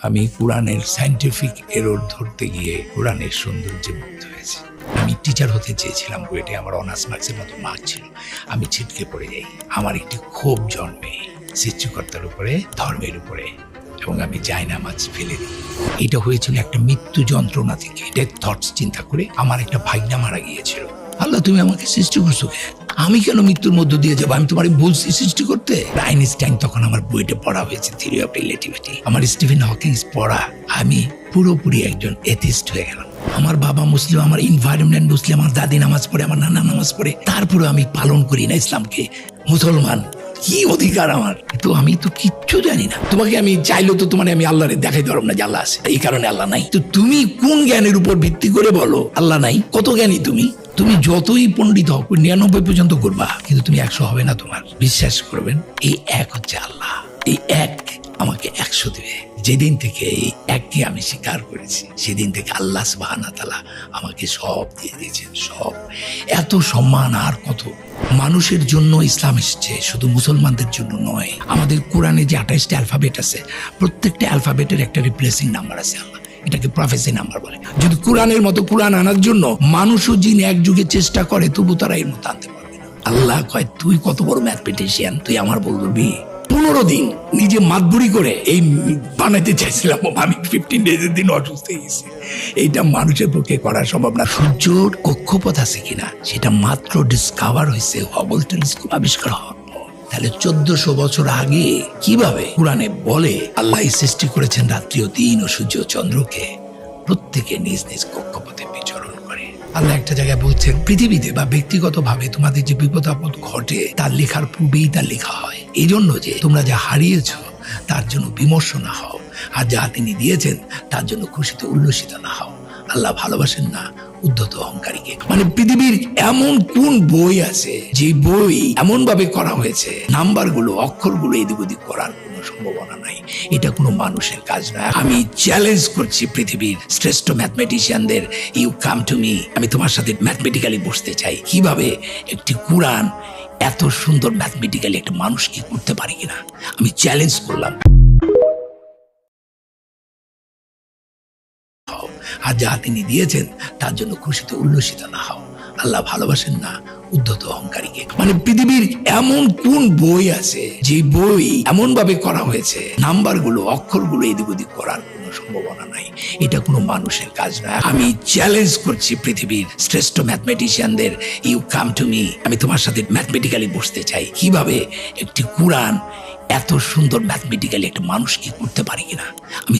আমি কোরআনের scientific error ধরতে গিয়ে কোরআনের সৌন্দর্যে মুগ্ধ হয়েছি। আমি টিচার হতে চেয়েছিলাম, বুয়েটে আমার অনার্স মার্কসের মতো মার্ক ছিল। আমি ছিটকে পড়ে যাই। আমার একটি ক্ষোভ জন্মে সৃষ্টিকর্তার উপরে, ধর্মের উপরে, এবং আমি জায়নামাজ ফেলে দিই। এটা হয়েছিল একটা মৃত্যু যন্ত্রণা থেকে, ডেথ থটস চিন্তা করে। আমার একটা ভাইনা মারা গিয়েছিল। আল্লাহ, তুমি আমাকে সৃষ্টি করছো কেন? আমি কেন মৃত্যুর মধ্য দিয়ে যাবো? আমি তোমার বলছি সৃষ্টি করতে। আইনস্টাইন তখন আমার বইটা পড়া হয়েছে, থিওরি অফ রিলেটিভিটি। আমার স্টিফেন হকিংস পড়া। আমি পুরোপুরি একজন এথিস্ট হয়ে গেলাম। আমার বাবা মুসলিম, আমার এনভায়রনমেন্ট মুসলিম, আমার দাদি নামাজ পড়ে, আমার নানা নামাজ পড়ে, তারপরে আমি পালন করি না ইসলামকে। মুসলমান, কি অধিকার আমার? তো আমি তো কিচ্ছু জানি না। তোমাকে আমি চাইলেও তো তোমার আমি আল্লাহরে দেখাই পারব না যে আল্লাহ আছে। এই কারণে আল্লাহ নাই। তো তুমি কোন জ্ঞানের উপর ভিত্তি করে বলো আল্লাহ নাই? কত জ্ঞানী তুমি? তুমি যতই পণ্ডিত হও, 99 পর্যন্ত করবা, কিন্তু তুমি 100 হবে না। তোমার বিশ্বাস করবেন, এই এক হচ্ছে আল্লাহ। এই এক আমাকে 100 দেবে। যেদিন থেকে এই এককে আমি স্বীকার করেছি, সেদিন থেকে আল্লাহ সুবহানাহু ওয়া তাআলা আমাকে সব দিয়ে দিয়েছেন। সব, এত সম্মান আর কত। মানুষের জন্য ইসলাম এসেছে, শুধু মুসলমানদের জন্য নয়। আমাদের কোরআনে যে 28টা অ্যালফাবেট আছে, প্রত্যেকটা অ্যালফাবেটের একটা রিপ্লেসিং নাম্বার আছে। আল্লাহ এটাকে প্রফেসি নাম্বার বলে। যদি কোরআনের মতো কোরআন আনার জন্য মানুষ ও জিন এক যুগে চেষ্টা করে, তবু তারা এর মতো আনতে পারবে না। আল্লাহ কয়, তুই কত বড় ম্যাথমেটিশিয়ান, তুই আমার বলবি? 15 দিন নিজে মাতবুরি করে এই বানাইতে চাইছিলাম। আমি 15 ডেজের দিন অসুস্থ হয়ে গেছি। এইটা মানুষের পক্ষে করা সম্ভব না। সূর্যর কক্ষপথ আছে কিনা সেটা মাত্র ডিসকভার হয়েছে হাবল টেলিস্কোপ আবিষ্কার হওয়ার পর। তাহলে 1400 বছর আগে কিভাবে কোরআনে বলে আল্লাহ সৃষ্টি করেছেন রাত্রি ও দিন ও সূর্য ও চন্দ্রকে, প্রত্যেকে নিজ নিজ কক্ষপথে বিচরণ করে। আল্লাহ একটা জায়গায় বলছেন, পৃথিবীতে বা ব্যক্তিগতভাবে তোমাদের যে বিপদ আপদ ঘটে, তার লেখার পূর্বেই তার লেখা হয়। এই জন্য যে তোমরা যা হারিয়েছ তার জন্য বিমর্ষ না হও, আর যা তিনি দিয়েছেন তার জন্য খুশিতে উল্লসিত না হও। আল্লাহ ভালোবাসেন না উদ্ধত অহংকারীকে। মানে পৃথিবীর এমন কোন বই আছে যে বই এমন ভাবে করা হয়েছে, নাম্বারগুলো, অক্ষরগুলো এদিক ওদিক করার কোনো সম্ভাবনা নাই। এটা কোনো মানুষের কাজ নয়। আমি চ্যালেঞ্জ করছি পৃথিবীর শ্রেষ্ঠ ম্যাথমেটিশিয়ানদের, ইউ কাম টু মি। আমি তোমার সাথে ম্যাথমেটিক্যালি বসতে চাই। কিভাবে একটি কোরআন এত সুন্দর ম্যাথমেটিক্যালি একটা মানুষ কি করতে পারে কিনা, আমি চ্যালেঞ্জ করলাম। আর যা তিনি দিয়েছেন তার জন্য খুশিতে উল্লসিত না হও। আল্লাহ ভালোবাসেন না উদ্ধত অহংকারীকে। মানে পৃথিবীর এমন কোন বই আছে যে বই এমন ভাবে করা হয়েছে, নাম্বারগুলো, অক্ষরগুলো এদিক ওদিক করার কোনো সম্ভাবনা নাই। এটা কোনো মানুষের কাজ নয়। আমি চ্যালেঞ্জ করছি পৃথিবীর শ্রেষ্ঠ ম্যাথমেটিশিয়ানদের, ইউ কাম টু মি। আমি তোমার সাথে ম্যাথমেটিক্যালি বসতে চাই। কিভাবে একটি কোরআন এত সুন্দর ম্যাথমেটিক্যালি একটা মানুষ কি করতে পারে কিনা, আমি